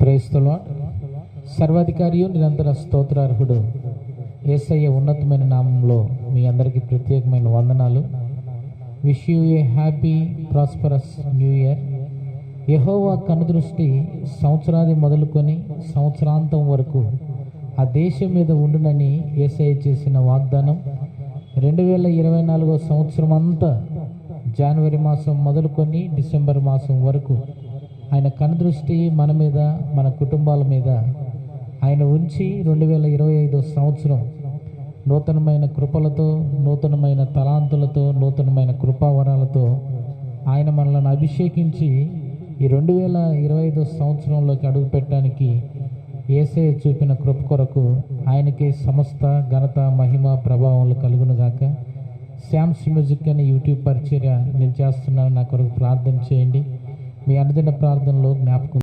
Praise the lord. సర్వాధికారియు నిరంతర స్తోత్రార్హుడు యేసయ్య ఉన్నతమైన నామంలో మీ అందరికీ ప్రత్యేకమైన వందనాలు. Wish you a happy prosperous new year. Jehovah కనుదృష్టి సంవత్సరాది మొదలుకొని సంవత్సరాంతం వరకు ఆ దేశం మీద ఉండునని యేసయ్య చేసిన వాగ్దానం 2024 సంవత్సరం అంతా జనవరి మాసం మొదలుకొని డిసెంబర్ మాసం వరకు ఆయన కనుదృష్టి మన మీద, మన కుటుంబాల మీద ఆయన ఉంచి 2025 సంవత్సరం నూతనమైన కృపలతో, నూతనమైన తలాంతులతో, నూతనమైన కృపావరాలతో ఆయన మనల్ని అభిషేకించి ఈ 2025 సంవత్సరంలోకి అడుగుపెట్టడానికి యేసయ్య చూపిన కృప కొరకు ఆయనకే సమస్త ఘనత, మహిమ, ప్రభావములు కలుగునుగాక. శామ్స్ మ్యూజిక్ అనే యూట్యూబ్ పరిచర్య నేను చేస్తున్నాను. నా కొరకు ప్రార్థన చేయండి. మీ అనుదిన ప్రార్థనలో జ్ఞాపకం